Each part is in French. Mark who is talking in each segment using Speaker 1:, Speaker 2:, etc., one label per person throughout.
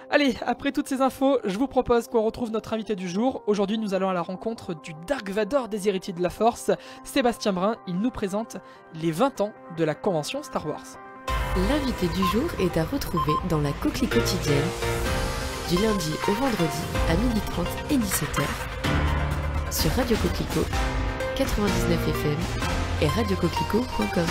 Speaker 1: Allez, après toutes ces infos, je vous propose qu'on retrouve notre invité du jour. Aujourd'hui, nous allons à la rencontre du Dark Vador des héritiers de la Force. Sébastien Brun, il nous présente les 20 ans de la convention Star Wars.
Speaker 2: L'invité du jour est à retrouver dans la Coquelie quotidienne, du lundi au vendredi à 12h30 et 17h, sur Radio Coquelicot, 99 FM et radiocoquelicot.com.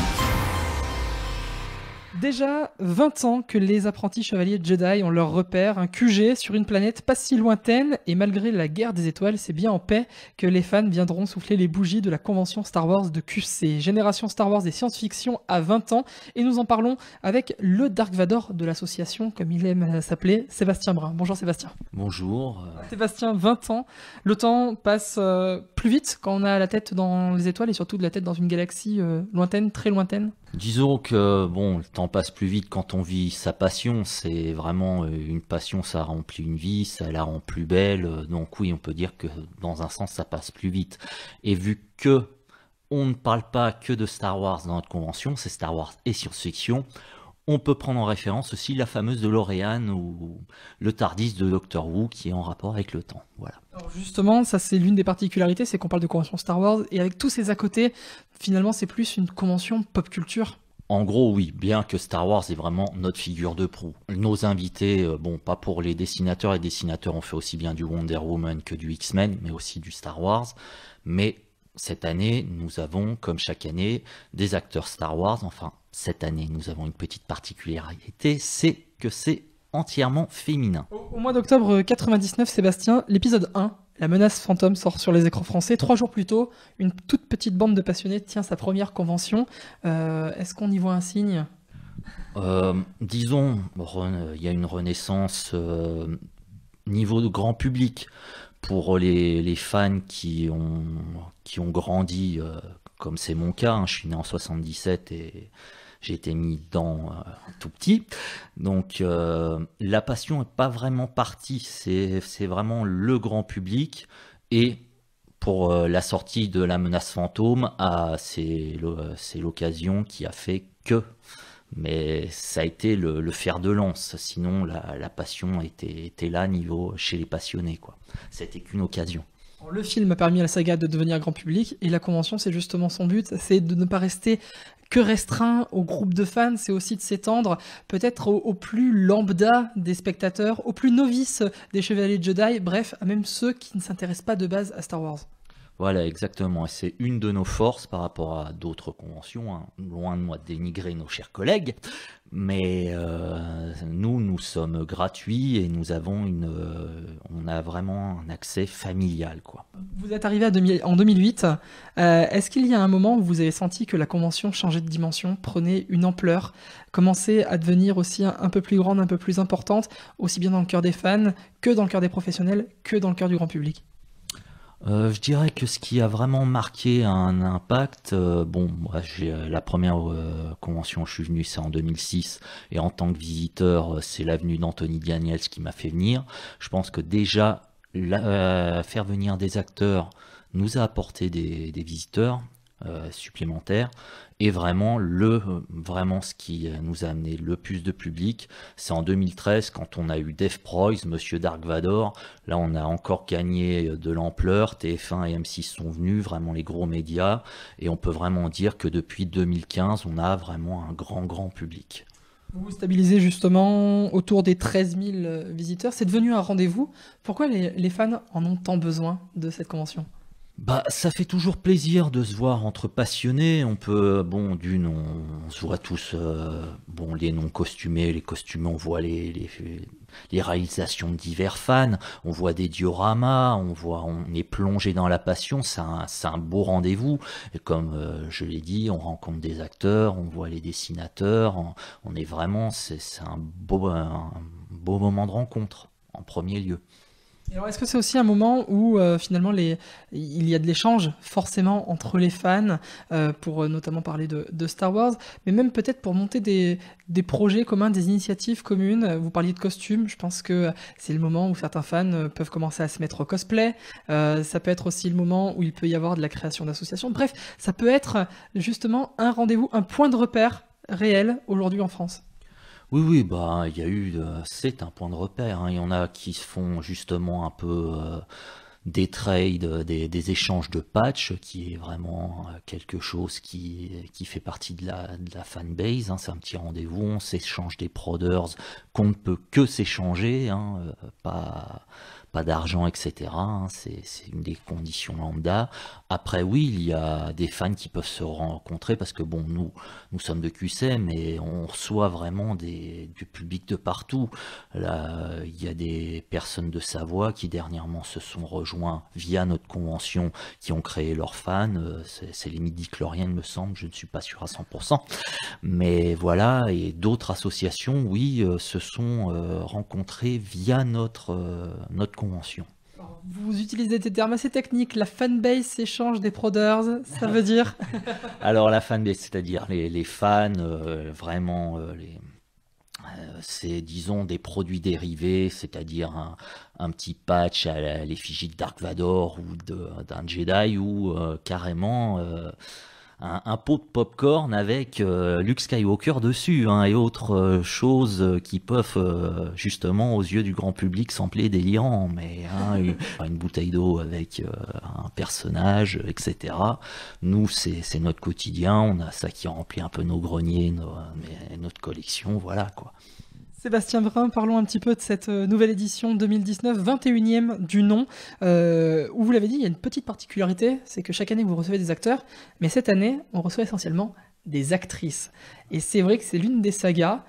Speaker 1: Déjà 20 ans que les apprentis chevaliers Jedi ont leur repère, un QG sur une planète pas si lointaine, et malgré la guerre des étoiles, c'est bien en paix que les fans viendront souffler les bougies de la convention Star Wars de QC. Génération Star Wars et science-fiction à 20 ans, et nous en parlons avec le Dark Vador de l'association, comme il aime s'appeler, Sébastien Brun. Bonjour Sébastien.
Speaker 3: Bonjour.
Speaker 1: Sébastien, 20 ans, le temps passe plus vite quand on a la tête dans les étoiles et surtout de la tête dans une galaxie lointaine, très lointaine.
Speaker 3: Disons que bon, le temps passe plus vite quand on vit sa passion. C'est vraiment une passion, ça remplit une vie, ça la rend plus belle. Donc oui, on peut dire que dans un sens, ça passe plus vite. Et vu que on ne parle pas que de Star Wars dans notre convention, c'est Star Wars et science-fiction, on peut prendre en référence aussi la fameuse DeLorean ou le TARDIS de Doctor Who qui est en rapport avec le temps. Voilà.
Speaker 1: Alors justement, ça c'est l'une des particularités, c'est qu'on parle de convention Star Wars, et avec tous ces à côté, finalement c'est plus une convention pop culture.
Speaker 3: En gros, oui, bien que Star Wars est vraiment notre figure de proue. Nos invités, bon, pas pour les dessinateurs, on fait aussi bien du Wonder Woman que du X-Men, mais aussi du Star Wars. Mais cette année, nous avons, comme chaque année, des acteurs Star Wars. Enfin, cette année, nous avons une petite particularité, c'est que c'est entièrement féminin.
Speaker 1: Au mois d'octobre 99, Sébastien, l'épisode 1, La menace fantôme, sort sur les écrans français. 3 jours plus tôt, une toute petite bande de passionnés tient sa première convention. Est-ce qu'on y voit un signe ?
Speaker 3: Disons, il y a une renaissance niveau de grand public pour les fans qui ont grandi, comme c'est mon cas, hein, je suis né en 77 et j'ai été mis dedans tout petit. Donc la passion n'est pas vraiment partie, c'est vraiment le grand public. Et pour la sortie de La menace fantôme, c'est l'occasion qui a fait que. Mais ça a été le fer de lance, sinon la passion était là chez les passionnés, quoi. C'était qu'une occasion.
Speaker 1: Le film a permis à la saga de devenir grand public, et la convention, c'est justement son but, c'est de ne pas rester que restreint au groupe de fans, c'est aussi de s'étendre peut-être au plus lambda des spectateurs, aux plus novices des chevaliers Jedi, bref, à même ceux qui ne s'intéressent pas de base à Star Wars.
Speaker 3: Voilà, exactement. Et c'est une de nos forces par rapport à d'autres conventions, hein. Loin de moi de dénigrer nos chers collègues, mais nous sommes gratuits et on a vraiment un accès familial, quoi.
Speaker 1: Vous êtes arrivé en 2008. Est-ce qu'il y a un moment où vous avez senti que la convention changeait de dimension, prenait une ampleur, commençait à devenir aussi un peu plus grande, un peu plus importante, aussi bien dans le cœur des fans que dans le cœur des professionnels, que dans le cœur du grand public ?
Speaker 3: Je dirais que ce qui a vraiment marqué un impact, moi, la première convention où je suis venu, c'est en 2006, et en tant que visiteur, c'est l'avenue d'Anthony Daniels qui m'a fait venir. Je pense que déjà, faire venir des acteurs nous a apporté des visiteurs supplémentaires, et vraiment ce qui nous a amené le plus de public, c'est en 2013 quand on a eu Dave Proyce, Monsieur Dark Vador. Là on a encore gagné de l'ampleur, TF1 et M6 sont venus, vraiment les gros médias, et on peut vraiment dire que depuis 2015 on a vraiment un grand public.
Speaker 1: Vous vous stabilisez justement autour des 13 000 visiteurs, c'est devenu un rendez-vous. Pourquoi les fans en ont tant besoin de cette convention ?
Speaker 3: Ça fait toujours plaisir de se voir entre passionnés. On peut, on se voit tous, les non costumés, les costumés, on voit les réalisations de divers fans, on voit des dioramas, on est plongé dans la passion, c'est un beau rendez-vous. Et comme je l'ai dit, on rencontre des acteurs, on voit les dessinateurs, c'est un beau moment de rencontre, en premier lieu.
Speaker 1: Alors, est-ce que c'est aussi un moment où finalement il y a de l'échange forcément entre les fans pour notamment parler de Star Wars, mais même peut-être pour monter des projets communs, des initiatives communes. Vous parliez de costumes, je pense que c'est le moment où certains fans peuvent commencer à se mettre au cosplay. Ça peut être aussi le moment où il peut y avoir de la création d'associations. Bref, ça peut être justement un rendez-vous, un point de repère réel aujourd'hui en France.
Speaker 3: Oui, bah, il y a eu, c'est un point de repère, hein. Il y en a qui se font justement un peu des trades, des échanges de patchs, qui est vraiment quelque chose qui fait partie de la fanbase, hein. C'est un petit rendez-vous, on s'échange des proders qu'on ne peut que s'échanger, hein, pas d'argent, etc., hein. C'est une des conditions lambda. Après, oui, il y a des fans qui peuvent se rencontrer parce que bon, nous sommes de QC, mais on reçoit vraiment du public de partout. Là, il y a des personnes de Savoie qui dernièrement se sont rejoints via notre convention, qui ont créé leurs fans. C'est les midi-chloriens, il me semble, je ne suis pas sûr à 100%. Mais voilà, et d'autres associations, oui, se sont rencontrées via notre convention.
Speaker 1: Vous utilisez des termes assez techniques, la fanbase s'échange des proders, ça veut dire?
Speaker 3: Alors la fanbase, c'est-à-dire les fans, vraiment, c'est disons des produits dérivés, c'est-à-dire un petit patch à l'effigie de Dark Vador ou d'un Jedi, ou carrément un pot de popcorn avec Luke Skywalker dessus, hein, et autres choses qui peuvent justement aux yeux du grand public sembler délirants, mais hein, une bouteille d'eau avec un personnage, etc. Nous, c'est notre quotidien, on a ça qui remplit un peu nos greniers, notre collection, voilà quoi.
Speaker 1: Sébastien Brun, parlons un petit peu de cette nouvelle édition 2019, 21e du nom, où vous l'avez dit, il y a une petite particularité, c'est que chaque année vous recevez des acteurs, mais cette année, on reçoit essentiellement des actrices. Et c'est vrai que c'est l'une des sagas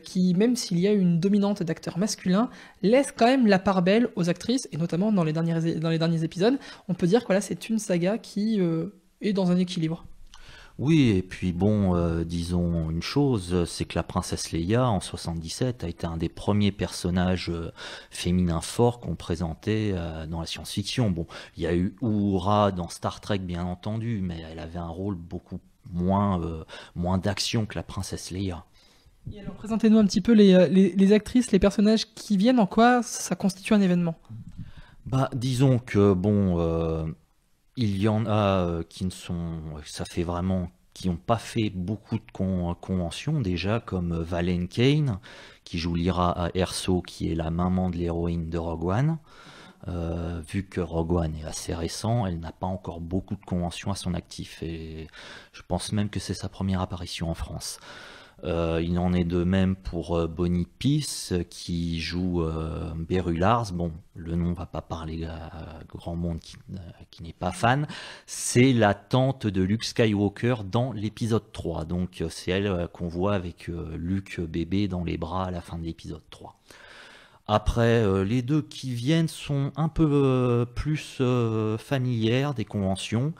Speaker 1: qui, même s'il y a une dominante d'acteurs masculins, laisse quand même la part belle aux actrices, et notamment dans les derniers épisodes. On peut dire que voilà, c'est une saga qui est dans un équilibre.
Speaker 3: Oui, et puis bon, disons une chose, c'est que la princesse Leia en 77 a été un des premiers personnages féminins forts qu'on présentait dans la science-fiction. Bon, il y a eu Uhura dans Star Trek, bien entendu, mais elle avait un rôle beaucoup moins d'action que la princesse Leia.
Speaker 1: Et alors, présentez-nous un petit peu les actrices, les personnages qui viennent, en quoi ça constitue un événement?
Speaker 3: Bah, disons que bon, il y en a ça fait vraiment, qui n'ont pas fait beaucoup de conventions déjà, comme Valen Kane, qui joue Lyra à Erso, qui est la maman de l'héroïne de Rogue One. Vu que Rogue One est assez récent, elle n'a pas encore beaucoup de conventions à son actif, et je pense même que c'est sa première apparition en France. Il en est de même pour Bonnie Peace, qui joue Beru Lars. Bon, le nom va pas parler à grand monde qui n'est pas fan. C'est la tante de Luke Skywalker dans l'épisode 3. Donc c'est elle qu'on voit avec Luke bébé dans les bras à la fin de l'épisode 3. Après, les deux qui viennent sont un peu plus familières des conventions,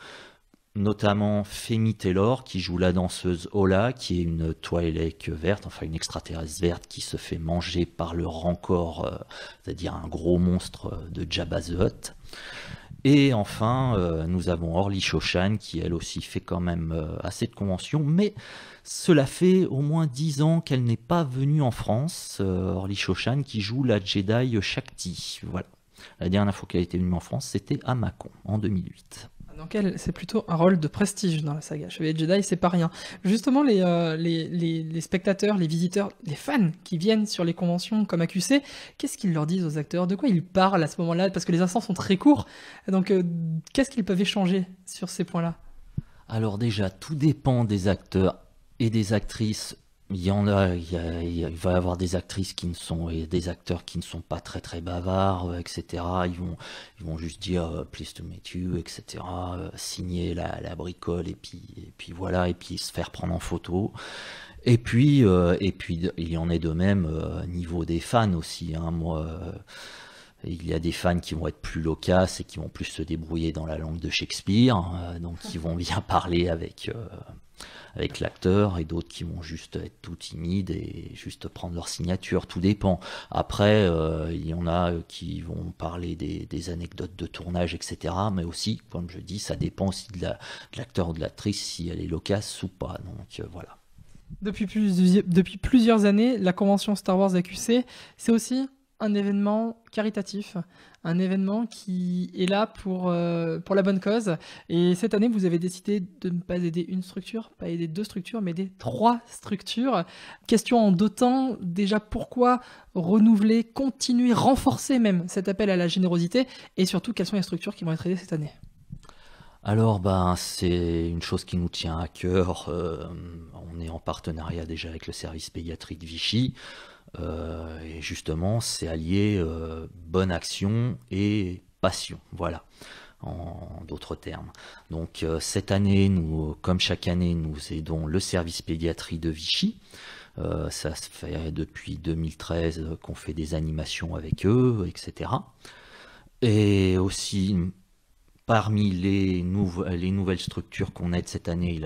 Speaker 3: notamment Femi Taylor, qui joue la danseuse Ola, qui est une Twi'lek verte, enfin une extraterrestre verte qui se fait manger par le Rancor, c'est-à-dire un gros monstre de Jabba the Hutt. Et enfin, nous avons Orly Shoshan, qui elle aussi fait quand même assez de conventions, mais cela fait au moins 10 ans qu'elle n'est pas venue en France. Orly Shoshan, qui joue la Jedi Shakti. Voilà. La dernière fois qu'elle était venue en France, c'était à Mâcon, en 2008.
Speaker 1: Donc elle, c'est plutôt un rôle de prestige dans la saga. Chevalier Jedi, c'est pas rien. Justement, les spectateurs, les visiteurs, les fans qui viennent sur les conventions comme AQC, qu'est-ce qu'ils leur disent aux acteurs? De quoi ils parlent à ce moment-là? Parce que les instants sont très courts. Donc, qu'est-ce qu'ils peuvent échanger sur ces points-là?
Speaker 3: Alors déjà, tout dépend des acteurs et des actrices. Il y en a, il va y avoir des actrices et des acteurs qui ne sont pas très très bavards, etc. Ils vont juste dire pleased to meet you, etc. Signer la bricole, et puis voilà, et puis se faire prendre en photo. Et puis il y en est de même niveau des fans aussi, hein. Moi, il y a des fans qui vont être plus loquaces et qui vont plus se débrouiller dans la langue de Shakespeare, donc qui vont bien parler avec l'acteur, et d'autres qui vont juste être tout timides et juste prendre leur signature, tout dépend. Après, il y en a qui vont parler des anecdotes de tournage, etc. Mais aussi, comme je dis, ça dépend aussi de l'acteur ou de l'actrice, si elle est loquace ou pas. Donc voilà.
Speaker 1: Depuis plusieurs années, la convention Star Wars AQC, c'est aussi un événement caritatif, un événement qui est là pour la bonne cause. Et cette année, vous avez décidé de ne pas aider une structure, pas aider 2 structures, mais aider 3 structures. Question en 2 temps, déjà pourquoi renouveler, continuer, renforcer même cet appel à la générosité, et surtout quelles sont les structures qui vont être aidées cette année?
Speaker 3: Alors, c'est une chose qui nous tient à cœur. On est en partenariat déjà avec le service pédiatrique de Vichy. Et justement, c'est allié bonne action et passion. Voilà, en d'autres termes. Donc, cette année, nous, comme chaque année, nous aidons le service pédiatrie de Vichy. Ça se fait depuis 2013 qu'on fait des animations avec eux, etc. Et aussi... Parmi les nouvelles structures qu'on aide cette année,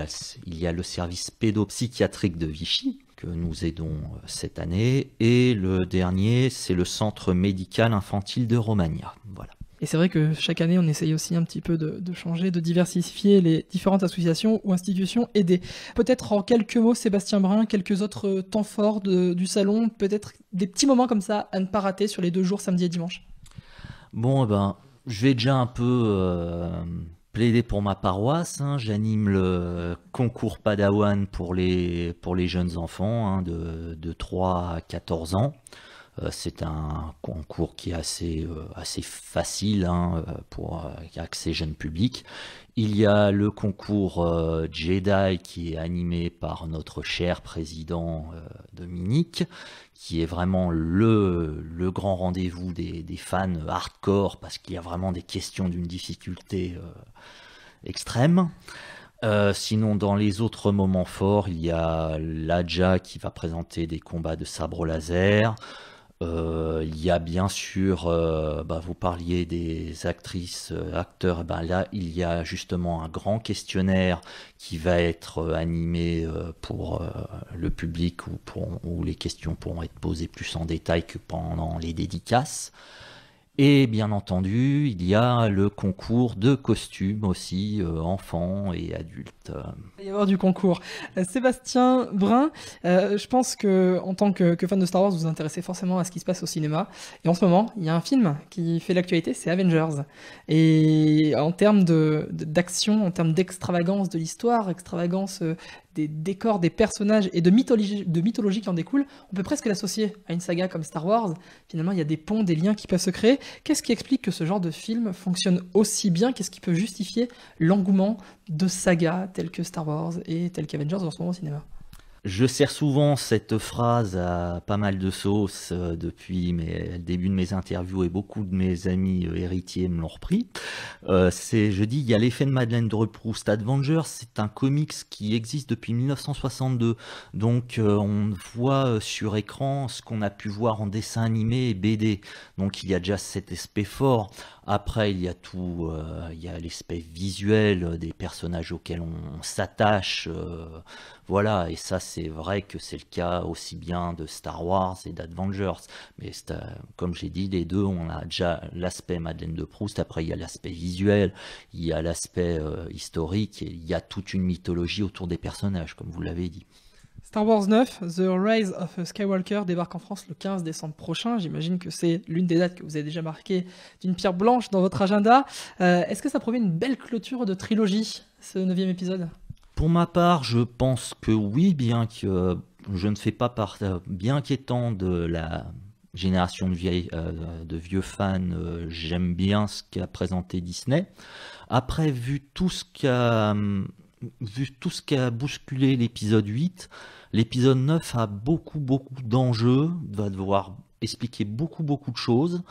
Speaker 3: il y a le service pédopsychiatrique de Vichy, que nous aidons cette année. Et le dernier, c'est le centre médical infantile de Romagna. Voilà.
Speaker 1: Et c'est vrai que chaque année, on essaye aussi un petit peu de changer, de diversifier les différentes associations ou institutions aidées. Peut-être en quelques mots, Sébastien Brun, quelques autres temps forts du salon, peut-être des petits moments comme ça à ne pas rater sur les 2 jours, samedi et dimanche.
Speaker 3: Bon, je vais déjà un peu plaider pour ma paroisse. J'anime le concours Padawan pour les jeunes enfants de 3 à 14 ans. C'est un concours qui est assez facile pour accès jeune public. Il y a le concours Jedi qui est animé par notre cher président Dominique, qui est vraiment le grand rendez-vous des fans hardcore, parce qu'il y a vraiment des questions d'une difficulté extrême. Sinon, dans les autres moments forts, il y a l'Adja qui va présenter des combats de sabre laser. Il y a bien sûr, vous parliez des actrices, acteurs, là il y a justement un grand questionnaire qui va être animé pour le public, où les questions pourront être posées plus en détail que pendant les dédicaces. Et bien entendu, il y a le concours de costumes aussi, enfants et adultes.
Speaker 1: Il va y avoir du concours. Sébastien Brun, je pense que en tant que fan de Star Wars, vous vous intéressez forcément à ce qui se passe au cinéma. Et en ce moment, il y a un film qui fait l'actualité, c'est Avengers. Et en termes d'action, en termes d'extravagance de l'histoire, extravagance des décors, des personnages et de mythologie qui en découle, on peut presque l'associer à une saga comme Star Wars. Finalement, il y a des ponts, des liens qui peuvent se créer. Qu'est-ce qui explique que ce genre de film fonctionne aussi bien? Qu'est-ce qui peut justifier l'engouement de sagas telles que Star Wars et telles qu'Avengers en ce moment au cinéma?
Speaker 3: Je sers souvent cette phrase à pas mal de sauces depuis le début de mes interviews, et beaucoup de mes amis héritiers me l'ont repris. Je dis, il y a l'effet de Madeleine de Proust. Avengers, c'est un comics qui existe depuis 1962. Donc on voit sur écran ce qu'on a pu voir en dessin animé et BD. Donc il y a déjà cet aspect fort. Après, il y a tout, il y a l'aspect visuel des personnages auxquels on s'attache, voilà, et ça c'est vrai que c'est le cas aussi bien de Star Wars et d'Avengers, mais comme j'ai dit, les deux, on a déjà l'aspect Madeleine de Proust, après il y a l'aspect visuel, il y a l'aspect historique, et il y a toute une mythologie autour des personnages, comme vous l'avez dit.
Speaker 1: Star Wars 9, The Rise of Skywalker débarque en France le 15 décembre prochain. J'imagine que c'est l'une des dates que vous avez déjà marquées d'une pierre blanche dans votre agenda. Est-ce que ça promet une belle clôture de trilogie, ce 9e épisode?
Speaker 3: Pour ma part, je pense que oui, bien que je ne fais pas bien qu'étant de la génération de vieux fans, j'aime bien ce qu'a présenté Disney. Après, vu tout ce qu'a bousculé l'épisode 8, l'épisode 9 a beaucoup d'enjeux, va devoir expliquer beaucoup de choses,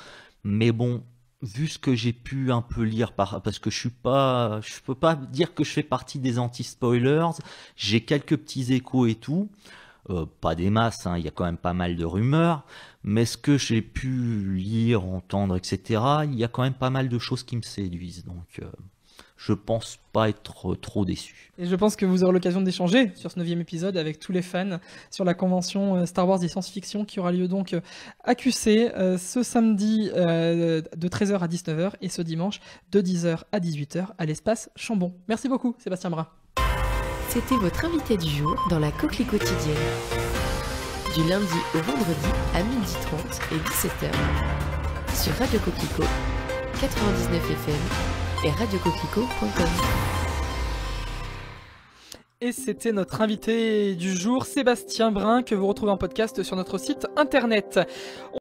Speaker 3: mais bon, vu ce que j'ai pu un peu lire, parce que je peux pas dire que je fais partie des anti-spoilers, j'ai quelques petits échos et tout, pas des masses, il y a quand même pas mal de rumeurs, mais ce que j'ai pu lire, entendre, etc., il y a quand même pas mal de choses qui me séduisent, donc je pense pas être trop déçu.
Speaker 1: Et je pense que vous aurez l'occasion d'échanger sur ce 9e épisode avec tous les fans sur la convention Star Wars et science-fiction qui aura lieu donc à QC ce samedi de 13h à 19h et ce dimanche de 10h à 18h à l'espace Chambon. Merci beaucoup Sébastien Brun.
Speaker 2: C'était votre invité du jour dans la Coquelie quotidienne. du lundi au vendredi à 12h30 et 17h sur Radio Coquelicot 99 FM et radiocoquelicot.com.
Speaker 1: Et c'était notre invité du jour, Sébastien Brun, que vous retrouvez en podcast sur notre site internet.